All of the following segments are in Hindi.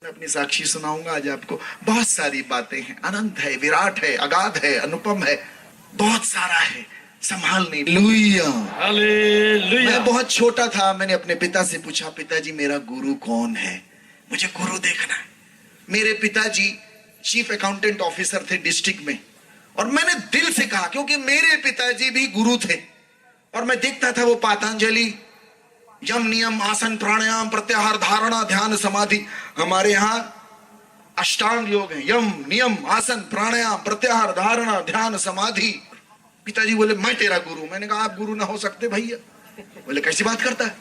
मैं अपनी साक्षी सुनाऊंगा आज आपको। बहुत सारी बातें हैं, अनंत है, विराट है, अगाध है, अनुपम है, बहुत सारा है, संभाल नहीं। लुइया मैं बहुत छोटा था, मैंने अपने पिता से पूछा, पिताजी मेरा गुरु कौन है, मुझे गुरु देखना है। मेरे पिताजी चीफ अकाउंटेंट ऑफिसर थे डिस्ट्रिक्ट में, और मैंने दिल से कहा, क्योंकि मेरे पिताजी भी गुरु थे, और मैं देखता था वो पातंजलि यम नियम आसन प्राणायाम प्रत्याहार धारणा ध्यान समाधि, हमारे यहाँ अष्टांग योग है, यम नियम आसन प्राणायाम प्रत्याहार धारणा ध्यान समाधि। पिताजी बोले मैं तेरा गुरु। मैंने कहा आप गुरु ना हो सकते भैया। बोले कैसी बात करता है,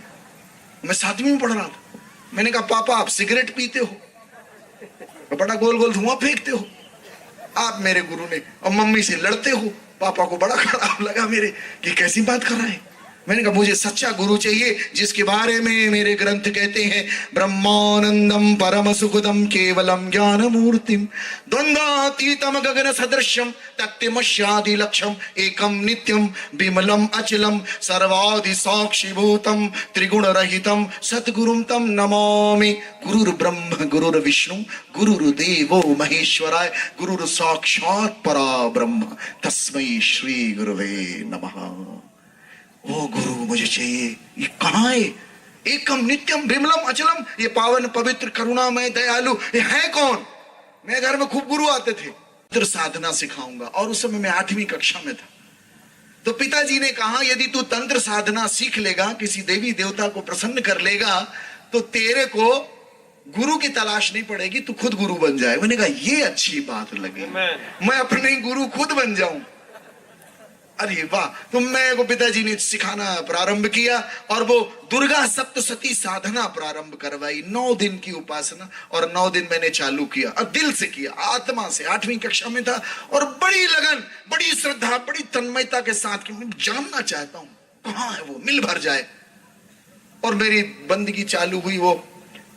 मैं 7वीं में पढ़ रहा था। मैंने कहा पापा आप सिगरेट पीते हो, बड़ा गोल गोल धुआं फेंकते हो, आप मेरे गुरु ने, और मम्मी से लड़ते हो। पापा को बड़ा खराब लगा मेरे कि कैसी बात कर रहा है। मैंने कहा मुझे सच्चा गुरु चाहिए जिसके बारे में मेरे ग्रंथ कहते हैं, ब्रह्मानंदम परम सुखदम केवलम ज्ञान मूर्तिम द्वंद्वातीतम गगन सदृश्यम तत्वमस्यादि लक्ष्यम एकम नित्यम विमलम अचलम सर्वादि साक्षीभूतम त्रिगुण रहितम सद्गुरुम तम नमामि। गुरुर् ब्रह्म गुरुर् विष्णु गुरुर्देवो महेश्वराय गुरुर् साक्षात् परा ब्रह्म तस्मै श्री गुरुवे नमः। ओ गुरु मुझे चाहिए, ये कहाँ है? एकम नित्यम विमलम अचलम, ये पावन पवित्र करुणामय दयालु, ये है कौन? मेरे घर में खूब गुरु आते थे, तंत्र साधना सिखाऊंगा, और उस समय मैं 8वीं कक्षा में था। तो पिताजी ने कहा यदि तू तंत्र साधना सीख लेगा, किसी देवी देवता को प्रसन्न कर लेगा, तो तेरे को गुरु की तलाश नहीं पड़ेगी, तू खुद गुरु बन जाए। मैंने कहा ये अच्छी बात लगी, मैं अपने गुरु खुद बन जाऊं। अरे वाह। तो मैं को पिताजी ने सिखाना प्रारंभ किया, और वो दुर्गा सप्तशती साधना प्रारंभ करवाई, 9 दिन की उपासना, और 9 दिन मैंने चालू किया, और दिल से किया, आत्मा से। 8वीं कक्षा में था, और बड़ी लगन, बड़ी श्रद्धा, बड़ी तन्मयता के साथ कि मैं जानना चाहता हूं कहां है वो, मिल भर जाए। और मेरी बंदगी चालू हुई, वो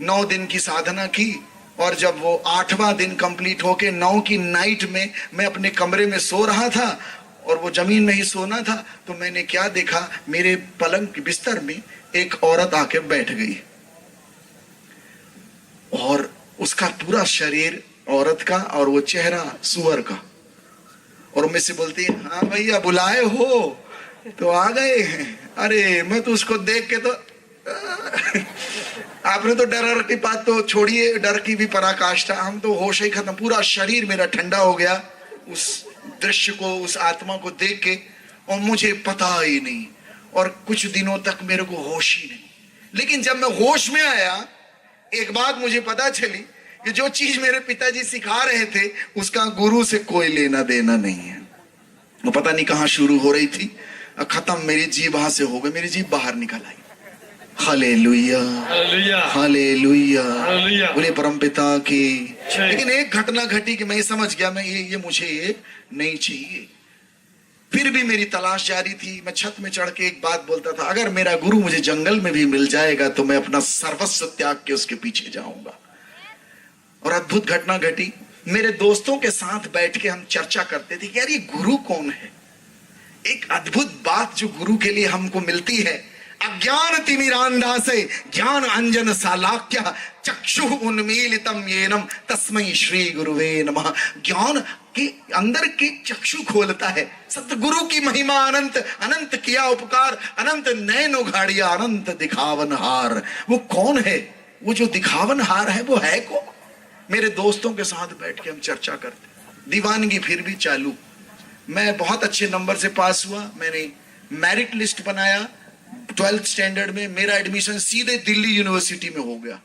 9 दिन की साधना की, और जब वो 8वां दिन कंप्लीट होके 9 की नाइट में मैं अपने कमरे में सो रहा था, और वो जमीन में ही सोना था, तो मैंने क्या देखा, मेरे पलंग के बिस्तर में एक औरत आके बैठ गई, और उसका पूरा शरीर औरत का और वो चेहरा सुअर का, और मुझसे बोलती है हाँ भैया बुलाए हो तो आ गए हैं। अरे मैं तो उसको देख के तो आपने तो डर की बात तो छोड़िए, डर की भी पराकाष्ठा, हम तो होश ही खत्म, पूरा शरीर मेरा ठंडा हो गया उस दृश्य को, उस आत्मा को देख के, और मुझे पता ही नहीं, और कुछ दिनों तक मेरे को होश ही नहीं। लेकिन जब मैं होश में आया, एक बात मुझे पता चली कि जो चीज मेरे पिताजी सिखा रहे थे उसका गुरु से कोई लेना देना नहीं है। वो पता नहीं कहां शुरू हो रही थी, खत्म मेरी जीभ वहां से हो गई, मेरी जीभ बाहर निकल आई। हालेलुया हालेलुया बोले परमपिता की। लेकिन एक घटना घटी कि मैं समझ गया, मैं ये मुझे ये नहीं चाहिए। फिर भी मेरी तलाश जारी थी। मैं छत में चढ़ के एक बात बोलता था, अगर मेरा गुरु मुझे जंगल में भी मिल जाएगा तो मैं अपना सर्वस्व त्याग के उसके पीछे जाऊंगा। और अद्भुत घटना घटी, मेरे दोस्तों के साथ बैठ के हम चर्चा करते थे कि यार ये गुरु कौन है। एक अद्भुत बात जो गुरु के लिए हमको मिलती है, अज्ञान तिमिरांधासे ज्ञान अंजन सालाक्य चक्षु उन्मीलितम येनम तस्मै श्री गुरुवे नमः। ज्ञान के अंदर के चक्षु खोलता है। सतगुरु की महिमा अनंत, अनंत किया उपकार, अनंत नैनो घाड़िया अनंत दिखावन हार। वो कौन है? वो जो दिखावन हार है वो है कौन? मेरे दोस्तों के साथ बैठ के हम चर्चा करते, दीवानगी फिर भी चालू। मैं बहुत अच्छे नंबर से पास हुआ, मैंने मेरिट लिस्ट बनाया 12th स्टैंडर्ड में। मेरा एडमिशन सीधे दिल्ली यूनिवर्सिटी में हो गया।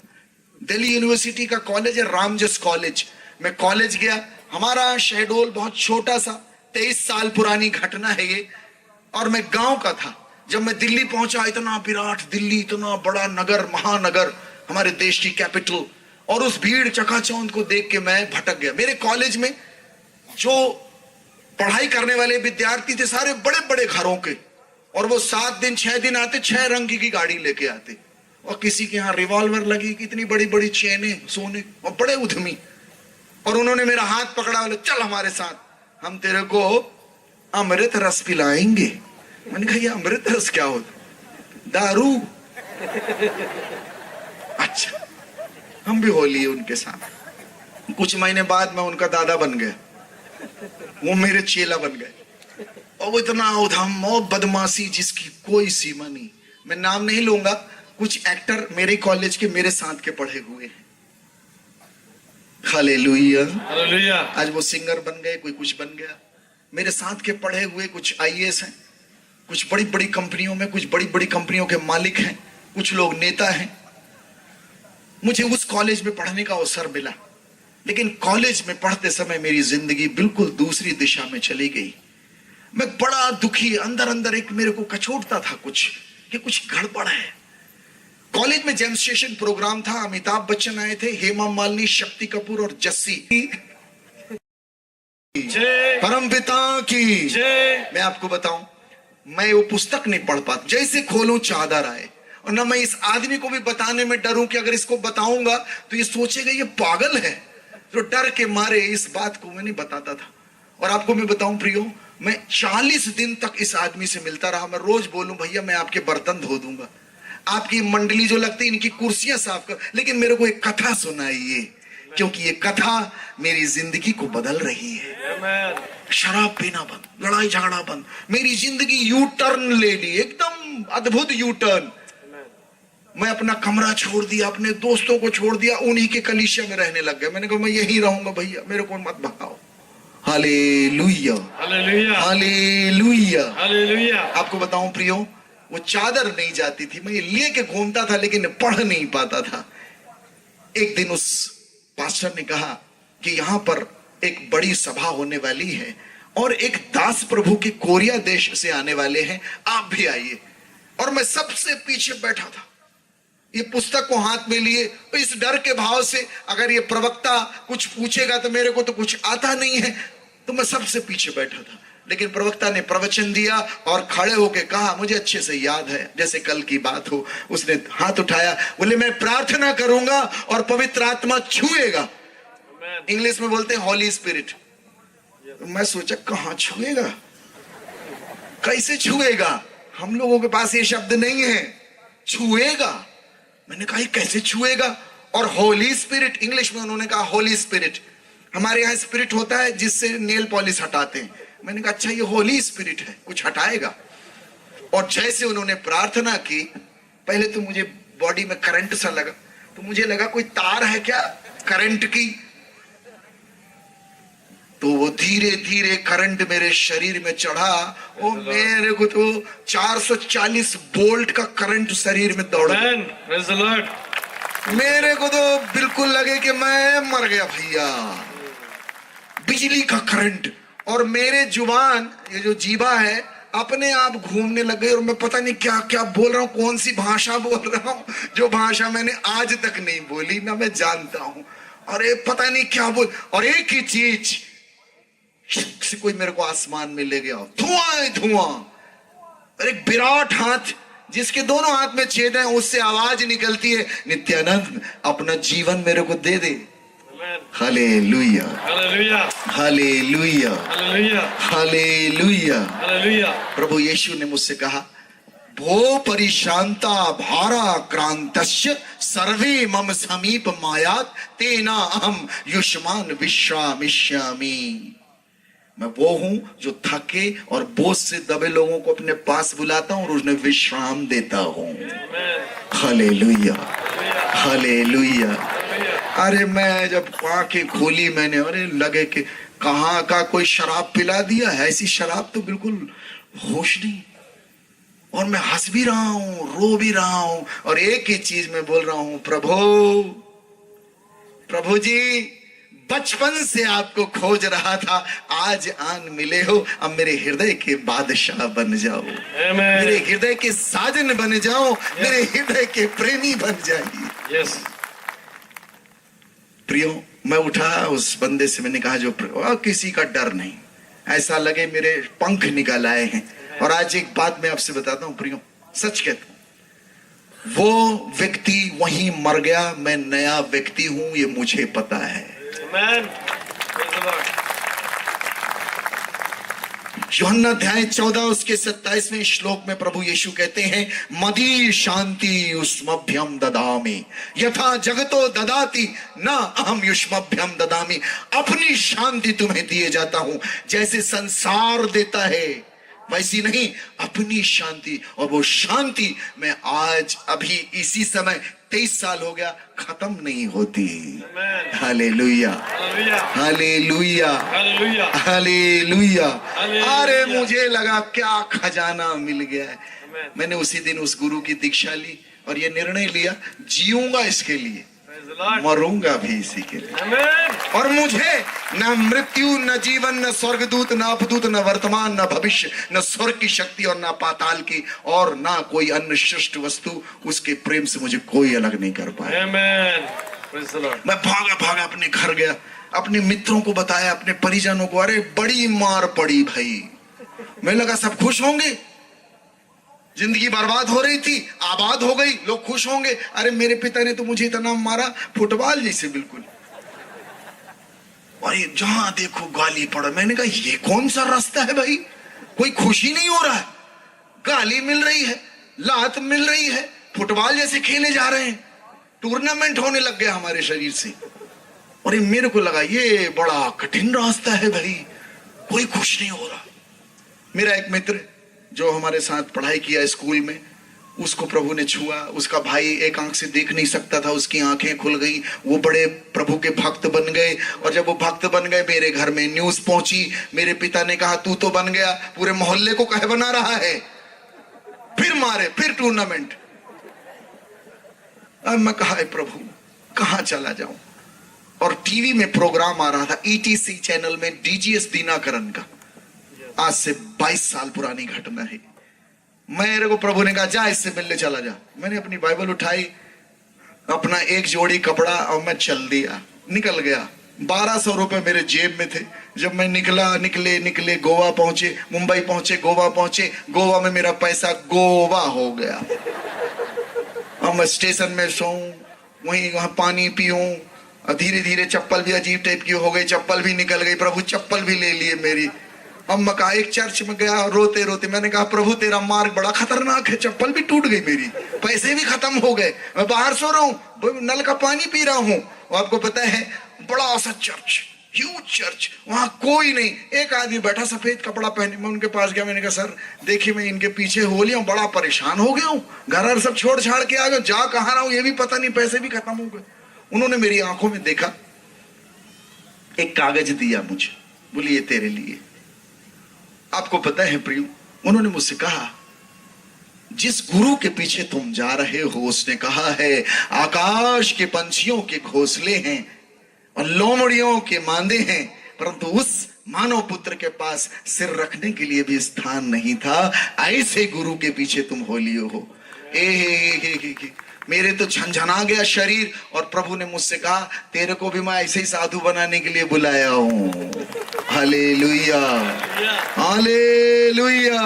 दिल्ली यूनिवर्सिटी का कॉलेज है रामजस कॉलेज। मैं कॉलेज गया, हमारा शहडोल बहुत छोटा सा, 23 साल पुरानी घटना है ये, और मैं गांव का था। जब मैं दिल्ली पहुंचा, इतना विराट दिल्ली, इतना बड़ा नगर, महानगर, हमारे देश की कैपिटल, और उस भीड़ चकाचौंध को देख के मैं भटक गया। मेरे कॉलेज में जो पढ़ाई करने वाले विद्यार्थी थे सारे बड़े बड़े घरों के, और वो 7 दिन 6 दिन आते, 6 रंग की गाड़ी लेके आते, और किसी के यहाँ रिवॉल्वर लगी, कितनी बड़ी बड़ी चेनें सोने, और बड़े उद्यमी। और उन्होंने मेरा हाथ पकड़ा, बोले चल हमारे साथ, हम तेरे को अमृत रस पिलाएंगे। मैंने कहा ये अमृत रस क्या होता? दारू। अच्छा हम भी होली उनके साथ। कुछ महीने बाद मैं उनका दादा बन गया, वो मेरे चेला बन गए। और वो इतना उधम और बदमाशी जिसकी कोई सीमा नहीं। मैं नाम नहीं लूंगा, कुछ एक्टर मेरे कॉलेज के मेरे साथ के पढ़े हुए हैं। Hallelujah, hallelujah. आज वो सिंगर बन गए, कोई कुछ बन गया। मेरे साथ के पढ़े हुए कुछ आईएएस हैं, कुछ बड़ी बड़ी कंपनियों में, कुछ बड़ी बड़ी कंपनियों के मालिक हैं, कुछ लोग नेता हैं। मुझे उस कॉलेज में पढ़ने का अवसर मिला, लेकिन कॉलेज में पढ़ते समय मेरी जिंदगी बिल्कुल दूसरी दिशा में चली गई। मैं बड़ा दुखी, अंदर अंदर एक मेरे को कचोटता था कुछ, कि कुछ गड़बड़ है। कॉलेज में जेम स्टेशन प्रोग्राम था, अमिताभ बच्चन आए थे, हेमा मालिनी, शक्ति कपूर और जस्सी। परमपिता की मैं आपको बताऊं, मैं वो पुस्तक नहीं पढ़ पाता। जैसे खोलूं चादर आए, और ना मैं इस आदमी को भी बताने में डरूं कि अगर इसको बताऊंगा तो ये सोचेगा ये पागल है। तो डर के मारे इस बात को मैं नहीं बताता था। और आपको मैं बताऊं प्रियो, मैं 40 दिन तक इस आदमी से मिलता रहा। मैं रोज बोलूं भैया मैं आपके बर्तन धो दूंगा, आपकी मंडली जो लगती है इनकी कुर्सियां साफ कर, लेकिन मेरे को एक कथा सुनाइए, क्योंकि ये कथा मेरी जिंदगी को बदल रही है। शराब पीना बंद, लड़ाई झगड़ा बंद, मेरी जिंदगी यू टर्न ले ली, एकदम अद्भुत यू टर्न। मैं अपना कमरा छोड़ दिया, अपने दोस्तों को छोड़ दिया, उन्हीं के कलीसिया में रहने लग गया। मैंने कहा मैं यहीं रहूंगा भैया, मेरे को मत भगाओ। Hallelujah, hallelujah, hallelujah, hallelujah. आपको बताऊं प्रियो, वो चादर नहीं जाती थी, मैं ये लेके घूमता था लेकिन पढ़ नहीं पाता था। एक दिन उस पास्टर ने कहा कि यहां पर एक बड़ी सभा होने वाली है और एक दास प्रभु के कोरिया देश से आने वाले हैं, आप भी आइए। और मैं सबसे पीछे बैठा था, ये पुस्तक को हाथ में लिए, तो इस डर के भाव से अगर ये प्रवक्ता कुछ पूछेगा तो मेरे को तो कुछ आता नहीं है, तो मैं सबसे पीछे बैठा था। लेकिन प्रवक्ता ने प्रवचन दिया और खड़े होके कहा, मुझे अच्छे से याद है जैसे कल की बात हो, उसने हाथ उठाया, बोले मैं प्रार्थना करूंगा और पवित्र आत्मा छुएगा। इंग्लिश में बोलते हैं हॉली स्पिरिट। मैं सोचा कहां छुएगा, कैसे छुएगा, हम लोगों के पास ये शब्द नहीं है, छुएगा। मैंने कहा कैसे छुएगा, और होली स्पिरिट, इंग्लिश में उन्होंने कहा होली स्पिरिट। हमारे यहाँ स्पिरिट होता है जिससे नेल पॉलिश हटाते हैं। मैंने कहा अच्छा ये होली स्पिरिट है, कुछ हटाएगा। और जैसे उन्होंने प्रार्थना की, पहले तो मुझे बॉडी में करंट सा लगा, तो मुझे लगा कोई तार है क्या करंट की, तो वो धीरे धीरे करंट मेरे शरीर में चढ़ा। और मेरे को तो 440 वोल्ट का करंट शरीर में दौड़ा। मेरे को तो बिल्कुल लगे कि मैं मर गया भैया, बिजली का करंट। और मेरे जुबान, ये जो जीवा है, अपने आप घूमने लग गए और मैं पता नहीं क्या क्या बोल रहा हूँ, कौन सी भाषा बोल रहा हूँ, जो भाषा मैंने आज तक नहीं बोली ना मैं जानता हूँ। और ये पता नहीं क्या बोल, और एक ही चीज से कोई मेरे को आसमान में ले गया, धुआं धुआं। और एक विराट हाथ जिसके दोनों हाथ में छेद है, उससे आवाज निकलती है, नित्यानंद अपना जीवन मेरे को दे दे। Hallelujah, hallelujah, hallelujah, hallelujah, hallelujah. प्रभु यीशु ने मुझसे कहा, भो परिशांता भारा क्रांतस्य सर्वे मम समीप मायात तेना अहम युष्मान विश्रामिष्यामि। मैं वो हूं जो थके और बोझ से दबे लोगों को अपने पास बुलाता हूं और उन्हें विश्राम देता हूं। Hallelujah, hallelujah. अरे मैं जब आंखें खोली मैंने, अरे लगे कि कहां का कोई शराब पिला दिया है, ऐसी शराब तो बिल्कुल होश नहीं। और मैं हंस भी रहा हूं, रो भी रहा हूं, और एक ही चीज मैं बोल रहा हूं, प्रभु, प्रभु जी बचपन से आपको खोज रहा था, आज आन मिले हो, अब मेरे हृदय के बादशाह बन जाओ, मेरे हृदय के साजन बन जाओ, मेरे हृदय के प्रेमी बन जाइए। प्रियो, मैं उठा, उस बंदे से मैंने कहा, जो किसी का डर नहीं, ऐसा लगे मेरे पंख निकल आए हैं। और आज एक बात मैं आपसे बताता हूं प्रियो, सच कहता हूं, वो व्यक्ति वहीं मर गया, मैं नया व्यक्ति हूं, ये मुझे पता है। यूहन्ना अध्याय 14 उसके 27वें श्लोक में प्रभु यीशु कहते हैं, मदी शांति युष्मभ्यम ददामि यथा जगतो ददाति न अहम युष्मभ्यम ददामि। अपनी शांति तुम्हें दिए जाता हूं, जैसे संसार देता है वैसी नहीं, अपनी शांति। और वो शांति मैं आज अभी इसी समय 23 साल हो गया, खत्म नहीं होती। Hallelujah, hallelujah, hallelujah. अरे मुझे लगा क्या खजाना मिल गया है। मैंने उसी दिन उस गुरु की दीक्षा ली और ये निर्णय लिया, जीऊंगा इसके लिए, मरूंगा भी इसी के लिए। और मुझे न मृत्यु, न जीवन, न स्वर्गदूत, न अपदूत, न वर्तमान, न भविष्य, न स्वर्ग की शक्ति और न पाताल की और न कोई अन्य सृष्ट वस्तु, उसके प्रेम से मुझे कोई अलग नहीं कर पाया। मैं भागा भागा अपने घर गया, अपने मित्रों को बताया, अपने परिजनों को। अरे बड़ी मार पड़ी भाई। मैं लगा सब खुश होंगे, जिंदगी बर्बाद हो रही थी, आबाद हो गई, लोग खुश होंगे। अरे मेरे पिता ने तो मुझे इतना मारा, फुटबॉल जैसे बिल्कुल। और ये जहां देखो गाली पड़ा। मैंने कहा ये कौन सा रास्ता है भाई, कोई खुशी नहीं हो रहा है, गाली मिल रही है, लात मिल रही है, फुटबॉल जैसे खेले जा रहे हैं, टूर्नामेंट होने लग गया हमारे शरीर से। और ये मेरे को लगा ये बड़ा कठिन रास्ता है भाई, कोई खुश नहीं हो रहा। मेरा एक मित्र जो हमारे साथ पढ़ाई किया स्कूल में, उसको प्रभु ने छुआ। उसका भाई एक आंख से देख नहीं सकता था, उसकी आंखें खुल गई, वो बड़े प्रभु के भक्त बन गए। और जब वो भक्त बन गए, मेरे घर में न्यूज पहुंची। मेरे पिता ने कहा तू तो बन गया, पूरे मोहल्ले को कहे बना रहा है। फिर मारे, फिर टूर्नामेंट। अब मैं कहा प्रभु कहां चला जाऊं। और टीवी में प्रोग्राम आ रहा था ईटीसी चैनल में, डीजीएस दिनाकरन का। आज से 22 साल पुरानी घटना है। मेरे को प्रभु ने कहा जा इससे मिलने चला जा। मैंने अपनी बाइबल उठाई, अपना एक जोड़ी कपड़ा और मैं चल दिया, निकल गया। 1200 रुपए मेरे जेब में थे। जब मैं निकले गोवा पहुंचे, मुंबई पहुंचे, गोवा पहुंचे। गोवा में मेरा पैसा गोवा हो गया। अब मैं स्टेशन में सोऊं, वहां पानी पीऊं। धीरे धीरे चप्पल भी अजीब टाइप की हो गई, चप्पल भी निकल गई। प्रभु चप्पल भी ले लिए मेरी। अब मैं कहा एक चर्च में गया रोते रोते, मैंने कहा प्रभु तेरा मार्ग बड़ा खतरनाक है, चप्पल भी टूट गई मेरी, पैसे भी खत्म हो गए, मैं बाहर सो रहा हूँ, नल का पानी पी रहा हूँ। और आपको पता है बड़ा सा चर्च, ह्यूज चर्च, वहां कोई नहीं, एक आदमी बैठा सफेद कपड़ा पहने। मैं उनके पास गया, मैंने कहा सर देखिए मैं इनके पीछे हो लिया हूँ, बड़ा परेशान हो गया हूँ, घर सब छोड़ छाड़ के आ गया, जा कहाँ रहा हूँ ये भी पता नहीं, पैसे भी खत्म हो गए। उन्होंने मेरी आंखों में देखा, एक कागज दिया मुझे, बोली ये तेरे लिए। आपको पता है प्रियो, उन्होंने मुझसे कहा जिस गुरु के पीछे तुम जा रहे हो, उसने कहा है आकाश के पंछियों के घोंसले हैं और लोमड़ियों के मांदे हैं, परंतु उस मानव पुत्र के पास सिर रखने के लिए भी स्थान नहीं था। ऐसे गुरु के पीछे तुम हो लियो हो। मेरे तो झंझना गया शरीर। और प्रभु ने मुझसे कहा तेरे को भी मैं ऐसे ही साधु बनाने के लिए बुलाया हूँ। हालेलुया, हालेलुया,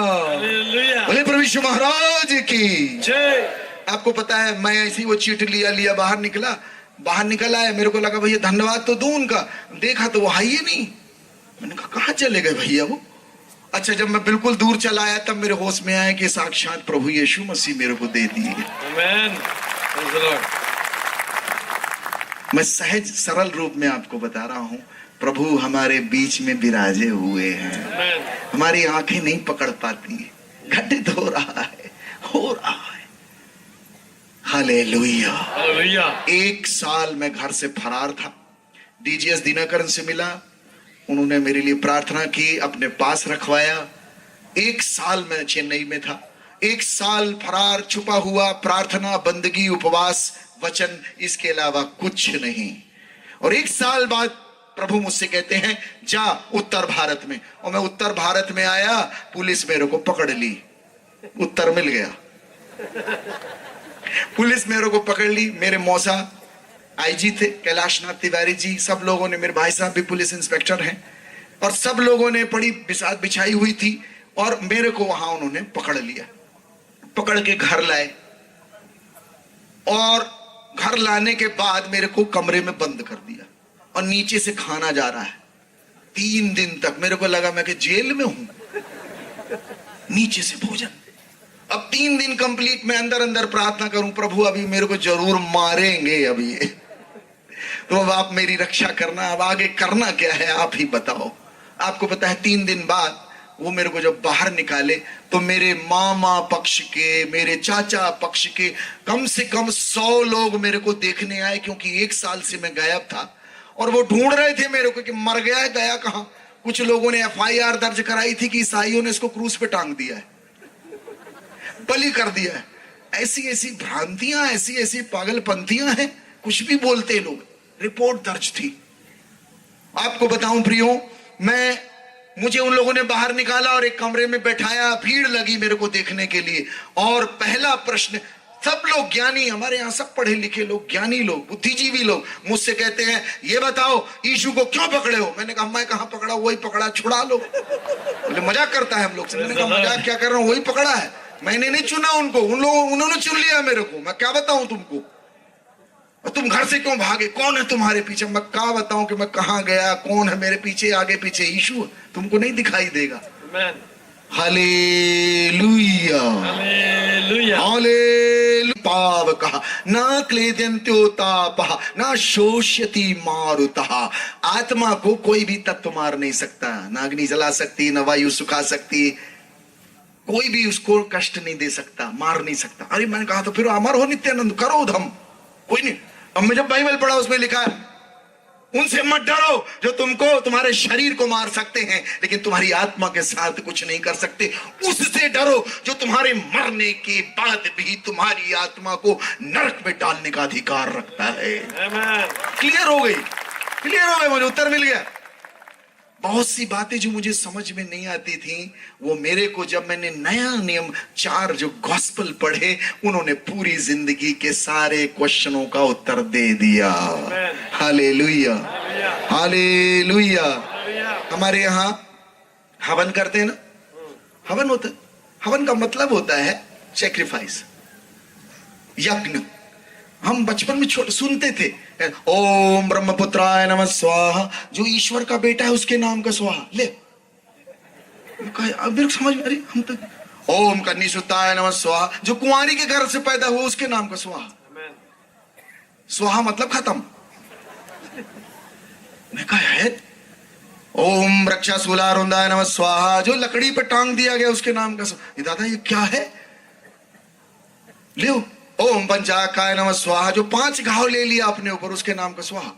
बोले प्रभु यीशु महाराज की जय। आपको पता है मैं ऐसे ही वो चीट लिया बाहर निकल आया। मेरे को लगा भैया धन्यवाद तो दूं उनका, देखा तो वो है ही नहीं। मैंने कहा कहाँ चले गए भैया वो। अच्छा जब मैं बिल्कुल दूर चला आया तब मेरे होश में आया कि साक्षात प्रभु यीशु मसीह मेरे को दे दिए। मैं सहज सरल रूप में आपको बता रहा हूं, प्रभु हमारे बीच में विराजे हुए हैं। हमारी आंखें नहीं पकड़ पाती, घटित हो रहा है। Hallelujah, hallelujah. 1 साल मैं घर से फरार था। डीजीएस दिनाकरन से मिला, उन्होंने मेरे लिए प्रार्थना की, अपने पास रखवाया। 1 साल मैं चेन्नई में था। 1 साल फरार, छुपा हुआ, प्रार्थना, बंदगी, उपवास, वचन, इसके अलावा कुछ नहीं। और 1 साल बाद प्रभु मुझसे कहते हैं जा उत्तर भारत में। और मैं उत्तर भारत में आया, पुलिस मेरे को पकड़ ली। उत्तर मिल गया, पुलिस मेरे को पकड़ ली। मेरे मौसा आईजी थे कैलाशनाथ तिवारी जी, सब लोगों ने, मेरे भाई साहब भी पुलिस इंस्पेक्टर हैं, और सब लोगों ने बड़ी बिसात बिछाई हुई थी। और मेरे को वहां उन्होंने पकड़ लिया, पकड़ के घर लाए। और घर लाने के बाद मेरे को कमरे में बंद कर दिया और नीचे से खाना जा रहा है 3 दिन तक। मेरे को लगा मैं कि जेल में हूं। नीचे से भोजन। अब 3 दिन कंप्लीट मैं अंदर अंदर प्रार्थना करूं, प्रभु अभी मेरे को जरूर मारेंगे अभी ये, तो अब आप मेरी रक्षा करना, अब आगे करना क्या है आप ही बताओ। आपको पता है 3 दिन बाद वो मेरे को जब बाहर निकाले तो मेरे मामा पक्ष के, मेरे चाचा पक्ष के कम से कम 100 लोग मेरे को देखने आए, क्योंकि 1 साल से मैं गायब था और वो ढूंढ रहे थे मेरे को कि मर गया है, गया कहां। कुछ लोगों ने FIR दर्ज कराई थी कि ईसाइयों ने इसको क्रूस पे टांग दिया है, बलि कर दिया है। ऐसी ऐसी भ्रांतियां, ऐसी ऐसी पागलपंथियां हैं, कुछ भी बोलते लोग। रिपोर्ट दर्ज थी। आपको बताऊं प्रियो, मुझे उन लोगों ने बाहर निकाला और एक कमरे में बैठाया, भीड़ लगी मेरे को देखने के लिए। और पहला प्रश्न, सब लोग ज्ञानी, हमारे यहाँ सब पढ़े लिखे लोग, ज्ञानी लोग, बुद्धिजीवी लोग मुझसे कहते हैं, ये बताओ यीशु को क्यों पकड़े हो? मैंने कहा मैं कहां पकड़ा, वही पकड़ा, छुड़ा लो। बोले मजाक करता है हम लोग से। मैंने कहा मजाक क्या कर रहा हूं, वही पकड़ा है, मैंने नहीं चुना उनको, उन्होंने चुन लिया मेरे को। मैं क्या बताऊं तुमको? और तुम घर से क्यों भागे? कौन है तुम्हारे पीछे? मैं क्या बताऊं कि मैं कहां गया, कौन है मेरे पीछे, आगे पीछे? यीशु तुमको नहीं दिखाई देगा। Hallelujah, hallelujah, hallelujah. पाव कहा ना क्लेद्यन्त्योतापः ना शोष्यति मारुतः। आत्मा को कोई भी तत्व मार नहीं सकता, ना अग्नि जला सकती, ना वायु सुखा सकती, कोई भी उसको कष्ट नहीं दे सकता, मार नहीं सकता। अरे मैंने कहा तो फिर अमर हो नित्यानंद, करो उधम, कोई नहीं। अब मैं जब बाइबल पढ़ा उसमें लिखा है, उनसे मत डरो जो तुमको, तुम्हारे शरीर को मार सकते हैं लेकिन तुम्हारी आत्मा के साथ कुछ नहीं कर सकते। उससे डरो जो तुम्हारे मरने के बाद भी तुम्हारी आत्मा को नरक में डालने का अधिकार रखता है। क्लियर हो गई? क्लियर हो गई, मुझे उत्तर मिल गया। बहुत सी बातें जो मुझे समझ में नहीं आती थी, वो मेरे को जब मैंने नया नियम 4 जो गॉस्पेल पढ़े, उन्होंने पूरी जिंदगी के सारे क्वेश्चनों का उत्तर दे दिया। Hallelujah, hallelujah. हमारे यहाँ हवन करते हैं ना, हवन होता है। हवन का मतलब होता है सैक्रिफाइस, यज्ञ। हम बचपन में सुनते थे, ओम ब्रह्मपुत्राय नमः स्वाहा, जो ईश्वर का बेटा है उसके नाम का स्वाहा। ले मेरे को समझ में आ रही, हम तो ओम कन्नीसुताय नमः स्वाहा, जो कुंवारी के घर से पैदा हुआ उसके नाम का स्वाहा। स्वाहा मतलब खत्म। मैं कहा है ओम रक्षाशूलारुंदाय नमः स्वाहा, जो लकड़ी पर टांग दिया गया उसके नाम का स्वाहा। दादा ये क्या है? ले ओम पंचाकाय नमः स्वाहा, जो 5 घाव ले लिया अपने ऊपर उसके नाम का स्वाहा।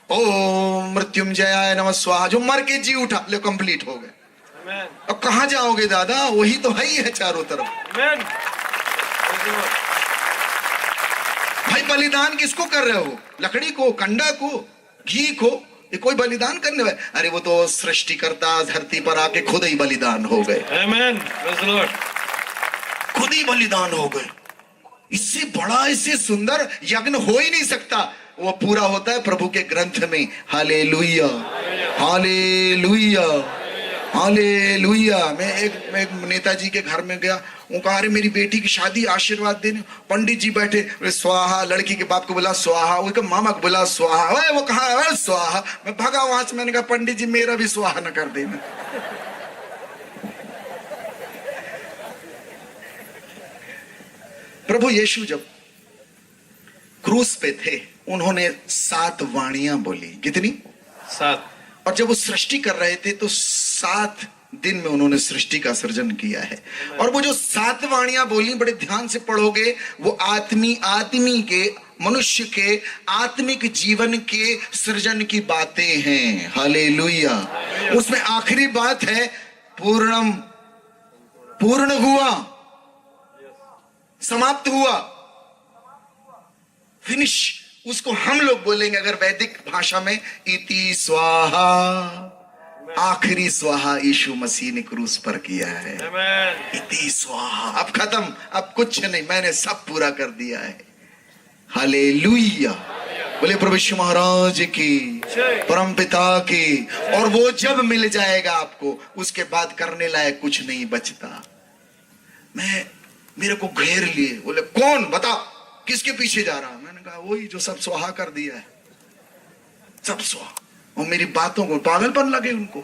ओम मृत्युंजयाय नमः स्वाहा, जो मर के जी उठा, ले कंप्लीट हो गए। अब कहां जाओगे दादा? वही तो है ही है चारों तरफ। भाई बलिदान किसको कर रहे हो? लकड़ी को, कंडा को, घी को? ये कोई बलिदान करने वाले? अरे वो तो सृष्टिकर्ता धरती पर आके खुद ही बलिदान हो गए। खुद ही बलिदान हो गए। इससे बड़ा, इससे सुंदर यज्ञ हो ही नहीं सकता। वो पूरा होता है प्रभु के ग्रंथ में। Hallelujah, hallelujah, hallelujah. मैं एक नेताजी के घर में गया, वो कहा अरे मेरी बेटी की शादी, आशीर्वाद देने। पंडित जी बैठे, स्वाहा। लड़की के बाप को बोला स्वाहा, उसके मामा को बोला स्वाहा। वो कहा स्वाहा। मैं भागा वहां से, मैंने कहा पंडित जी मेरा भी स्वाहा न कर देना। प्रभु यीशु जब क्रूस पे थे, उन्होंने 7 वाणियां बोली। कितनी? 7। और जब वो सृष्टि कर रहे थे तो 7 दिन में उन्होंने सृष्टि का सृजन किया है। और वो जो 7 वाणियां बोली, बड़े ध्यान से पढ़ोगे, वो आदमी के, मनुष्य के आत्मिक जीवन के सृजन की बातें हैं। हालेलुया। उसमें आखिरी बात है पूर्णम, पूर्ण हुआ, समाप्त हुआ, फिनिश। उसको हम लोग बोलेंगे अगर वैदिक भाषा में, इति स्वाहा। आखिरी स्वाहा यीशु मसीह ने क्रूस पर किया है। इति स्वाहा। अब खत्म, अब कुछ नहीं, मैंने सब पूरा कर दिया है। हालेलुया। बोले प्रभु यीशु महाराज की, परम पिता की। और वो जब मिल जाएगा आपको, उसके बाद करने लायक कुछ नहीं बचता। मेरे को घेर लिए, बोले कौन? बता किसके पीछे जा रहा? मैंने कहा वही जो सब स्वाहा कर दिया है, सब स्वाहा। और मेरी बातों को पागलपन लगे उनको।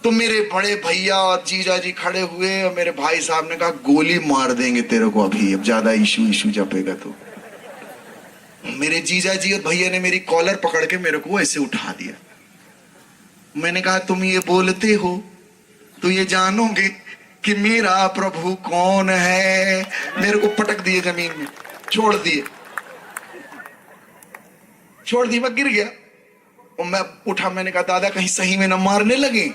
तो मेरे बड़े भैया और जीजा जी खड़े हुए और मेरे भाई साहब ने कहा गोली मार देंगे तेरे को अभी, अब ज्यादा इशू जपेगा तो। मेरे जीजा जी और भैया ने मेरी कॉलर पकड़ के मेरे को ऐसे उठा दिया। मैंने कहा तुम ये बोलते हो तो ये जानोगे कि मेरा प्रभु कौन है। मेरे को पटक दिए जमीन में, छोड़ दिए, मैं गिर गया और मैं उठा। मैंने कहा दादा कहीं सही में न मारने लगे,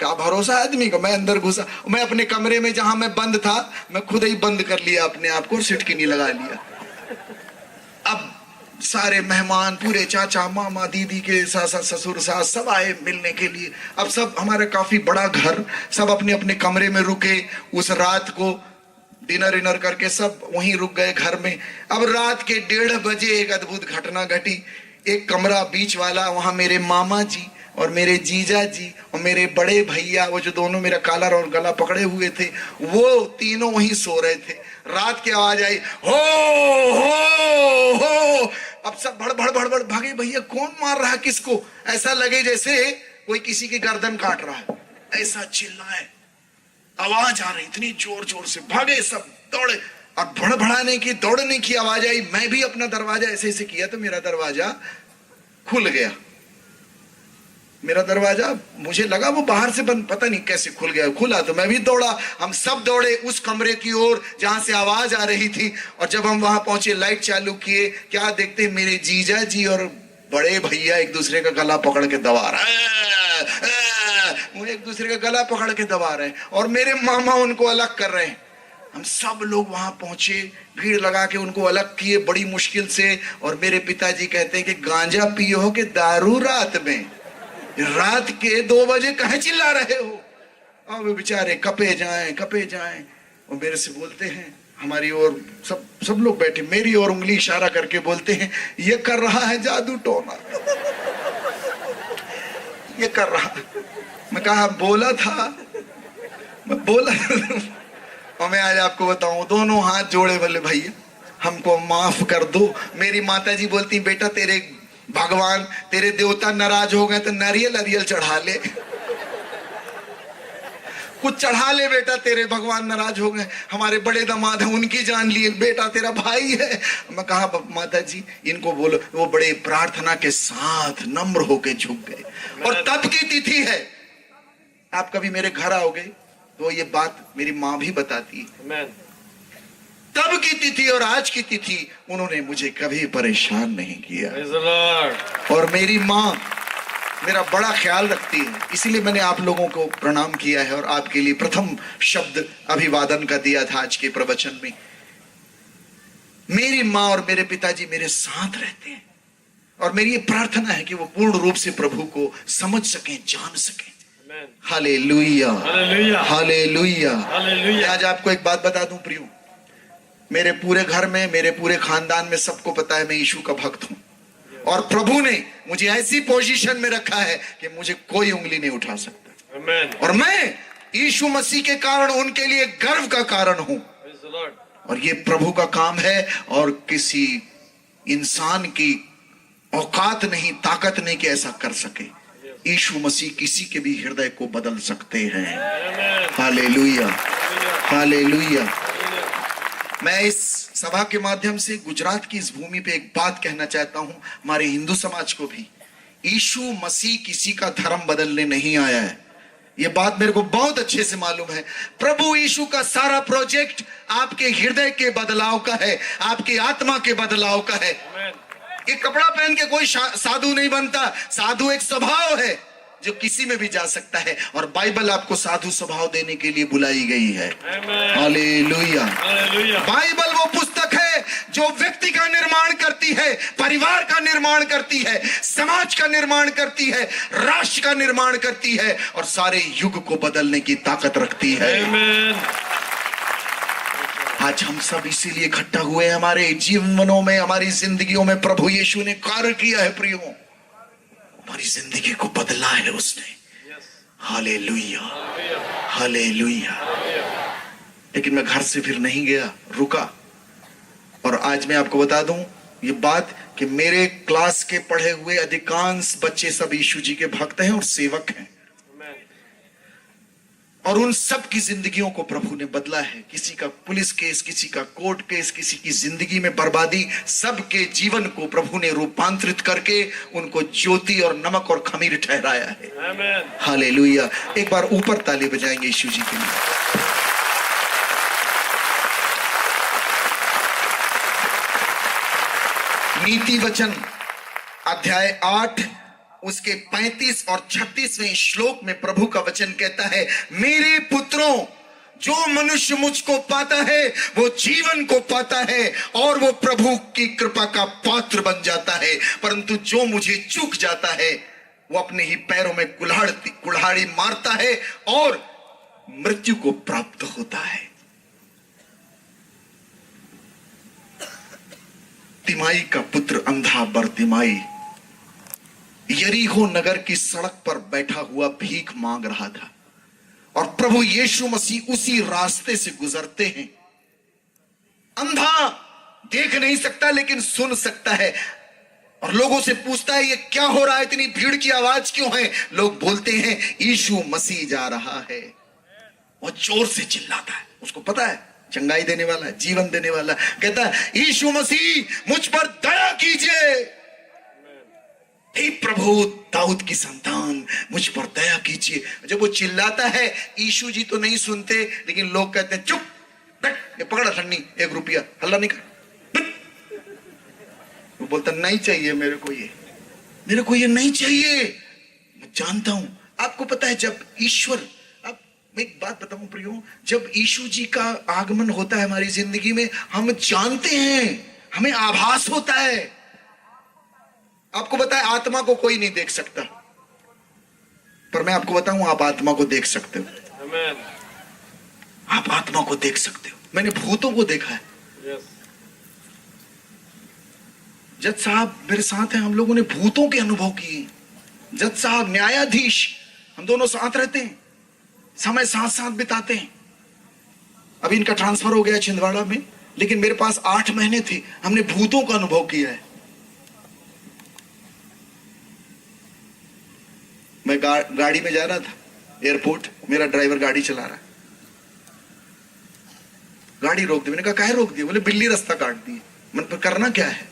क्या भरोसा आदमी का। मैं अंदर घुसा, मैं अपने कमरे में जहां मैं बंद था मैं खुद ही बंद कर लिया अपने आप को, सिटकिनी लगा लिया। अब सारे मेहमान, पूरे चाचा मामा दीदी के सास ससुर सास सब आए मिलने के लिए। अब सब, हमारा काफी बड़ा घर, सब अपने अपने कमरे में रुके। उस रात को डिनर करके सब वहीं रुक गए घर में। अब रात के 1:30 बजे एक अद्भुत घटना घटी। एक कमरा बीच वाला, वहां मेरे मामा जी और मेरे जीजा जी और मेरे बड़े भैया, वो जो दोनों मेरा कॉलर और गला पकड़े हुए थे, वो तीनों वहीं सो रहे थे। रात की आवाज आई, हो हो। अब सब भड़ भागे, भैया कौन मार रहा है किसको। ऐसा लगे जैसे कोई किसी की गर्दन काट रहा है, ऐसा चिल्लाए, आवाज आ रही इतनी जोर से। भागे सब, दौड़े और भड़भड़ाने की, दौड़ने की आवाज आई। मैं भी अपना दरवाजा ऐसे किया तो मेरा दरवाजा खुल गया। मेरा दरवाजा, मुझे लगा वो बाहर से बंद, पता नहीं कैसे खुल गया। खुला तो मैं भी दौड़ा। हम सब दौड़े उस कमरे की ओर जहां से आवाज आ रही थी। और जब हम वहां पहुंचे, लाइट चालू किए, क्या देखते मेरे जीजा जी और बड़े भैया एक दूसरे का गला पकड़ के दबा रहे हैं, वो एक दूसरे का गला पकड़ के दबा रहे हैं और मेरे मामा उनको अलग कर रहे हैं। हम सब लोग वहां पहुंचे, भीड़ लगा के उनको अलग किए बड़ी मुश्किल से। और मेरे पिताजी कहते हैं कि गांजा पियो हो कि दारू रात में, रात के 2 बजे कहे चिल्ला रहे हो। और वे बेचारे कपे जाएं और मेरे से बोलते हैं, हमारी ओर सब लोग बैठे, मेरी ओर उंगली इशारा करके बोलते हैं ये कर रहा है जादू टोना, ये कर रहा। मैं कहा बोला था, मैं बोला। और मैं आज आपको बताऊं, दोनों हाथ जोड़े बोले भैया हमको माफ कर दो। मेरी माताजी बोलती बेटा तेरे भगवान, तेरे देवता नाराज हो गए तो नारियल चढ़ा ले, कुछ चढ़ा ले बेटा, तेरे भगवान नाराज हो गए। हमारे बड़े दामाद हैं, उनकी जान लिए, बेटा तेरा भाई है। मैं कहा माता जी इनको बोलो। वो बड़े प्रार्थना के साथ नम्र होके झुक गए। और तब की तिथि है, आप कभी मेरे घर आओगे तो ये बात मेरी माँ भी बताती है। तब की तिथि और आज की तिथि उन्होंने मुझे कभी परेशान नहीं किया। और मेरी माँ मेरा बड़ा ख्याल रखती है, इसीलिए मैंने आप लोगों को प्रणाम किया है और आपके लिए प्रथम शब्द अभिवादन का दिया था आज के प्रवचन में। मेरी माँ और मेरे पिताजी मेरे साथ रहते हैं और मेरी ये प्रार्थना है कि वो पूर्ण रूप से प्रभु को समझ सकें, जान सकें। Hallelujah, hallelujah, hallelujah. आज आपको एक बात बता दूं प्रियो, मेरे पूरे घर में, मेरे पूरे खानदान में सबको पता है मैं यीशु का भक्त हूं। और प्रभु ने मुझे ऐसी पोजीशन में रखा है कि मुझे कोई उंगली नहीं उठा सकता। और मैं यीशु मसीह के कारण उनके लिए गर्व का कारण हूं। और ये प्रभु का काम है और किसी इंसान की औकात नहीं, ताकत नहीं कि ऐसा कर सके। यीशु मसीह किसी के भी हृदय को बदल सकते हैं। Hallelujah, hallelujah. मैं इस सभा के माध्यम से गुजरात की इस भूमि पे एक बात कहना चाहता हूं, हमारे हिंदू समाज को भी। यीशु मसीह किसी का धर्म बदलने नहीं आया है, ये बात मेरे को बहुत अच्छे से मालूम है। प्रभु यीशु का सारा प्रोजेक्ट आपके हृदय के बदलाव का है, आपकी आत्मा के बदलाव का है। ये कपड़ा पहन के कोई साधु नहीं बनता। साधु एक स्वभाव है जो किसी में भी जा सकता है और बाइबल आपको साधु स्वभाव देने के लिए बुलाई गई है। हालेलुया। बाइबल वो पुस्तक है जो व्यक्ति का निर्माण करती है, परिवार का निर्माण करती है, समाज का निर्माण करती है, राष्ट्र का निर्माण करती है और सारे युग को बदलने की ताकत रखती है। आज हम सब इसीलिए इकट्ठा हुए हैं। हमारे जीवनों में, हमारी जिंदगियों में प्रभु यीशु ने कार्य किया है प्रियो, हमारी जिंदगी को बदला है उसने। Hallelujah, hallelujah. लेकिन मैं घर से फिर नहीं गया, रुका। और आज मैं आपको बता दूं ये बात कि मेरे क्लास के पढ़े हुए अधिकांश बच्चे सब यीशु जी के भक्त हैं और सेवक हैं। और उन सब की जिंदगियों को प्रभु ने बदला है। किसी का पुलिस केस, किसी का कोर्ट केस, किसी की जिंदगी में बर्बादी, सबके जीवन को प्रभु ने रूपांतरित करके उनको ज्योति और नमक और खमीर ठहराया है। आमीन, हालेलुया। एक बार ऊपर ताली बजाएंगे यीशु जी के लिए। नीति वचन अध्याय 8 उसके 35 और 36वें श्लोक में प्रभु का वचन कहता है, मेरे पुत्रों, जो मनुष्य मुझको पाता है वो जीवन को पाता है और वो प्रभु की कृपा का पात्र बन जाता है, परंतु जो मुझे चूक जाता है वो अपने ही पैरों में कुल्हाड़ी मारता है और मृत्यु को प्राप्त होता है। तिमाई का पुत्र अंधा बरतिमाई यरीहो नगर की सड़क पर बैठा हुआ भीख मांग रहा था और प्रभु यीशु मसीह उसी रास्ते से गुजरते हैं। अंधा देख नहीं सकता लेकिन सुन सकता है और लोगों से पूछता है, ये क्या हो रहा है, इतनी भीड़ की आवाज क्यों है? लोग बोलते हैं, यीशु मसीह जा रहा है। वो जोर से चिल्लाता है, उसको पता है चंगाई देने वाला है, जीवन देने वाला है। कहता है, यीशु मसीह मुझ पर दया कीजिए। हे प्रभु दाऊद की संतान, मुझ पर दया कीजिए। जब वो चिल्लाता है, यीशु जी तो नहीं सुनते, लेकिन लोग कहते हैं, चुप बैठ, ये पकड़ा ठन्नी, 1 रुपया, हल्ला नहीं कर। वो बोलता, नहीं चाहिए मेरे को ये नहीं चाहिए। मैं जानता हूं, आपको पता है जब ईश्वर, अब मैं एक बात बताऊं प्रियो, जब यीशु जी का आगमन होता है हमारी जिंदगी में, हम जानते हैं, हमें आभास होता है। आपको पता है आत्मा को कोई नहीं देख सकता, पर मैं आपको बताऊं, आप आत्मा को देख सकते हो। आमीन। आप आत्मा को देख सकते हो। मैंने भूतों को देखा है। जज साहब मेरे साथ हैं, हम लोगों ने भूतों के अनुभव किए। जज साहब, न्यायाधीश, हम दोनों साथ रहते हैं, समय साथ साथ बिताते हैं। अभी इनका ट्रांसफर हो गया छिंदवाड़ा में, लेकिन मेरे पास 8 महीने थे, हमने भूतों का अनुभव किया है। मैं गाड़ी में जा रहा था एयरपोर्ट, मेरा ड्राइवर गाड़ी चला रहा है, गाड़ी रोक दी। मैंने कहा काहे रोक दी? बोले बिल्ली रास्ता काट दी। मन पर करना क्या है?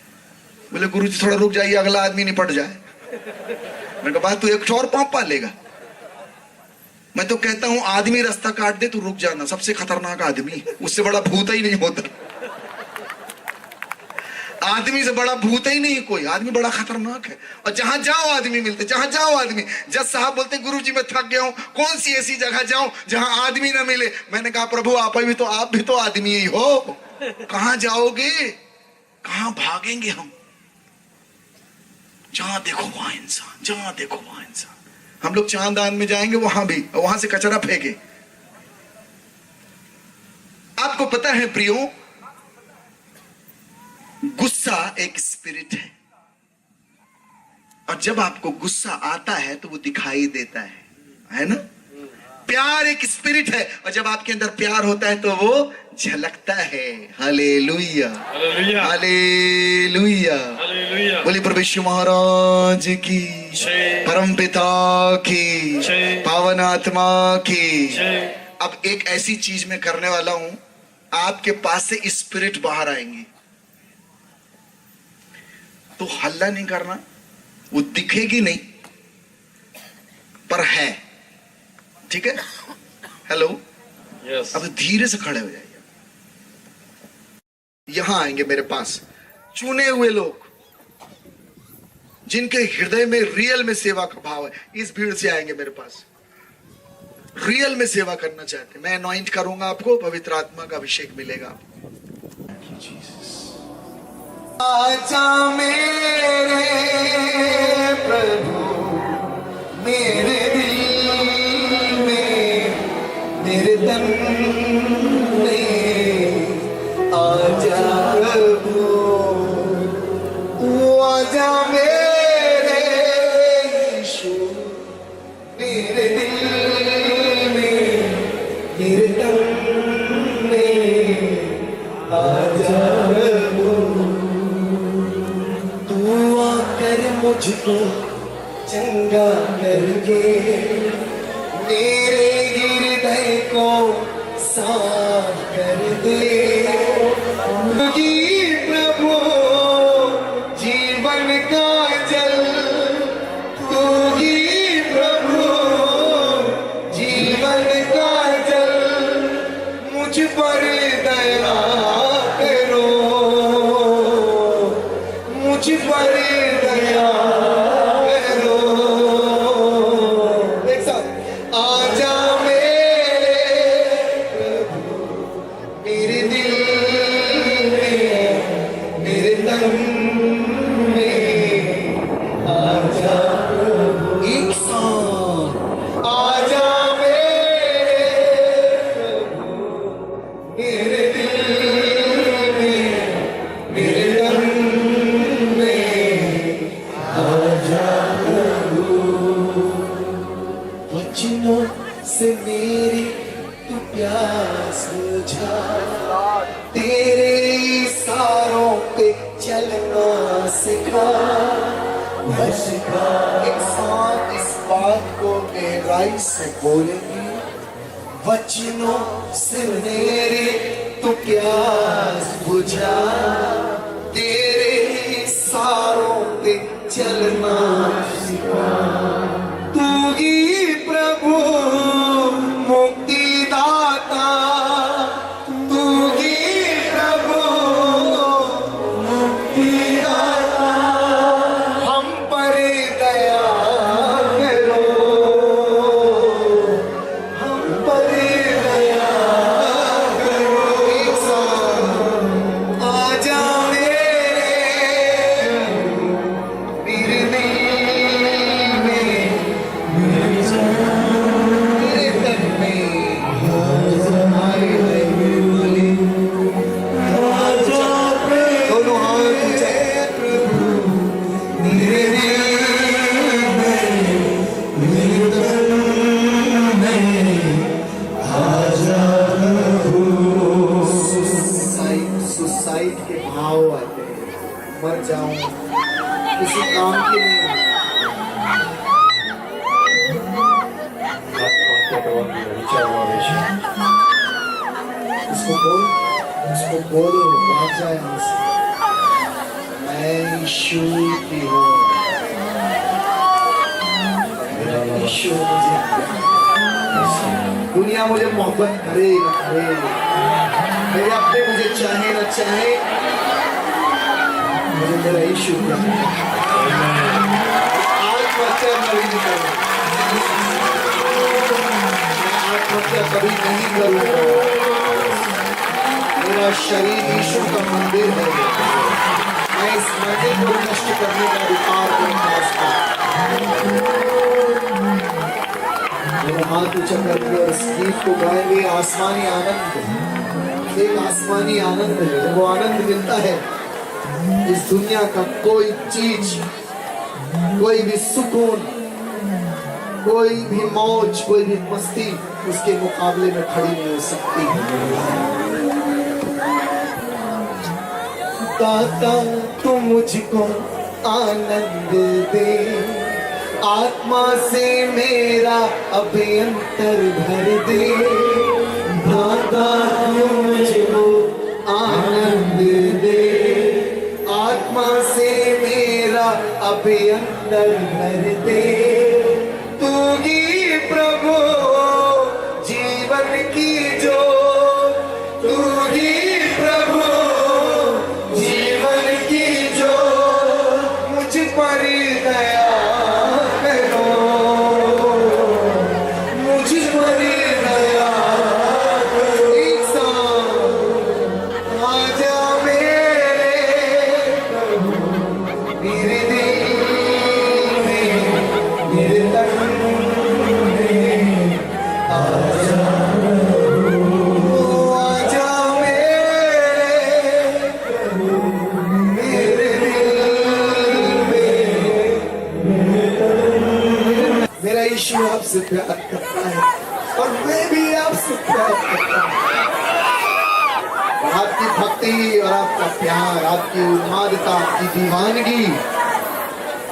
बोले गुरुजी थोड़ा रुक जाइए, अगला आदमी निपट जाए। मैंने कहा बात तू एक और पाप पालेगा। मैं तो कहता हूं आदमी रास्ता काट दे, तू रुक जाना, सबसे खतरनाक आदमी, उससे बड़ा भूत ही नहीं होता। आदमी से बड़ा भूत ही नहीं कोई, आदमी बड़ा खतरनाक है। और जहां जाओ आदमी मिलते, जहां जाओ आदमी। जज साहब बोलते, गुरुजी मैं थक गया हूं, कौन सी ऐसी जगह जाऊं जहां आदमी ना मिले? मैंने कहा प्रभु आप भी तो आदमी ही हो, कहां जाओगे, कहां भागेंगे हम? जहां देखो वहां इंसान, जहां देखो वहां इंसान। हम लोग चांदान में जाएंगे, वहां भी, वहां से कचरा फेंके। आपको पता है प्रियो, गुस्सा एक स्पिरिट है और जब आपको गुस्सा आता है तो वो दिखाई देता है ना? प्यार एक स्पिरिट है और जब आपके अंदर प्यार होता है तो वो झलकता है। Hallelujah, hallelujah, hallelujah. बोले प्रभु यीशु महाराज की, परम पिता की, पावन आत्मा की। अब एक ऐसी चीज मैं करने वाला हूं, आपके पास से स्पिरिट बाहर आएंगी तो हल्ला नहीं करना, वो दिखेगी नहीं पर है, ठीक है? Hello, yes. अब धीरे से खड़े हो जाइए। यहां आएंगे मेरे पास चुने हुए लोग जिनके हृदय में रियल में सेवा का भाव है। इस भीड़ से आएंगे मेरे पास, रियल में सेवा करना चाहते। मैं अनॉइंट करूंगा आपको, पवित्र आत्मा का अभिषेक मिलेगा आपको। आजा मेरे प्रभु, मेरे दिल में, मेरे तन में आजा प्रभु, तू आजा मेरे यीशु, मेरे दिल में, मेरे तन में आजा मुझको चंगा करके, मेरे हृदय भर दे प्रभु जीवन का जल, तू ही प्रभु जीवन का जल, मुझ पर दया करो, मुझ पर दया करो। एक साथ आजा मेरे दिल में, मेरे तन में आजा, एक साथ आजा मेरे दिल में, मेरे तन में आजा प्रभु। वचनों से मेरी तू प्यास बुझा, तेरे इशारों पे चलना सिखा। एक साथ इस बात को गहराई से बोलेंगे, वचनों से मेरी तू प्यास बुझा, तेरे इशारों पे चलना सिखा। तू ही प्रभु मुक्तिदाता, तू ही प्रभु मुक्तिदाता, हम पर दया करो, हम पर दया करो। एक साथ आजा मेरे दिल में, मेरे तन में आए बोले दोनों हाथ ऊंचे प्रभु, मेरे दिल में, मेरे तन में आजा प्रभु। सुसाइड के भाव आते हैं, मर जाऊं किसी काम के नहीं। उसको बोलो भाग जाए यहाँ से। मैं यीशु की हूँ, यीशु मुझे, दुनिया मुझे मोहब्बत करे न करे, मेरे अपने मुझे चाहे न चाहे, मुझे मेरा यीशु आत्महत्या कभी नहीं करूँ, आत्महत्या कभी नहीं करूँगा। मेरा शरीर यीशु का मंदिर है, मैं इस मंदिर को नष्ट करने का अधिकार करता हूँ। मेरा हाथ ऊंचा करके और इस गीत को गाएंगे। आसमानी आनंद, एक आसमानी आनंद है, जब वो आनंद मिलता है इस दुनिया का कोई चीज, कोई भी सुकून, कोई भी मौज, कोई भी मस्ती उसके मुकाबले में खड़ी नहीं हो सकती। दाता तू मुझको आनंद दे, आत्मा से मेरा अभ्यंतर भर दे। दाता तू मुझको आनंद दे, आत्मा से मेरा अभ्यंतर भर दे। तू ही प्रभु जीवन की ज्योत, तू ही प्रभु जीवन की ज्योत, मुझ पर दया करो, मुझ पर दया करो। एक साथ आजा मेरे दिल में, मेरे तन में आजा, आजा मेरे दिल में, मेरे तन में। मेरा यीशु आपसे प्यार करता है और मैं भी आपसे प्यार करता हूँ। आपकी भक्ति और आपका प्यार, आपकी उन्मादता, आपकी दीवानगी,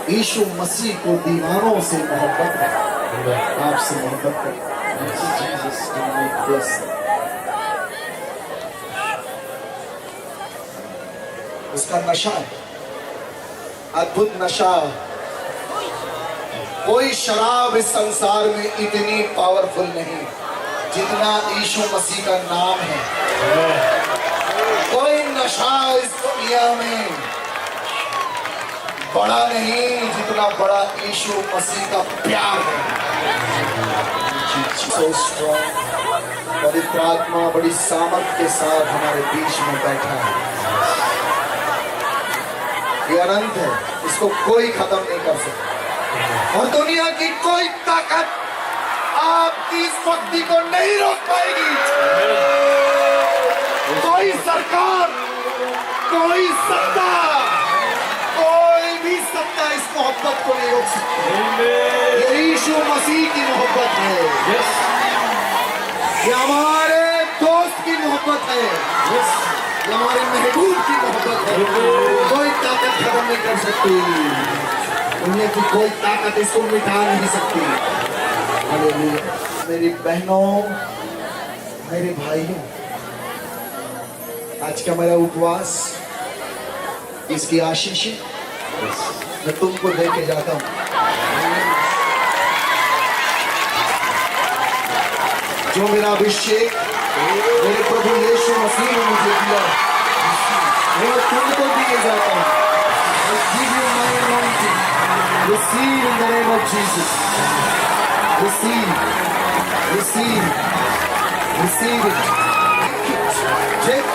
यीशु मसीह को दीवानों से मोहब्बत है, आपसे मोहब्बत है। उसका नशा है, अद्भुत नशा। कोई शराब इस संसार में इतनी पावरफुल नहीं जितना यीशु मसीह का नाम है। कोई नशा इस दुनिया में बड़ा नहीं जितना बड़ा यीशु मसीह का प्यार है। So strong, पवित्र आत्मा बड़ी सामर्थ के साथ हमारे बीच में बैठा है। ये अनंत है, इसको कोई खत्म नहीं कर सकता और दुनिया की कोई ताकत आपकी इस भक्ति को नहीं रोक पाएगी। कोई सरकार, कोई सत्ता, कोई भी सत्ता इस मोहब्बत को नहीं रोक सकती। ये यीशु मसीह की मोहब्बत है, ये हमारे दोस्त की मोहब्बत है, ये हमारे महबूब की मोहब्बत है। कोई ताकत खत्म नहीं कर सकती, दुनिया की कोई ताकत इसको मिटा नहीं सकती। हालेलुया। मेरी बहनों, मेरे भाइयों, आज का मेरा उपवास, इसकी आशीष मैं तुमको लेके जाता हूं। जो मेरा अभिषेक मेरे प्रभु यीशु मसीह ने मुझे दिया, वो तुमको दिए जाता हूं। Receive in the name of Jesus. Receive. Receive. Receive it. Take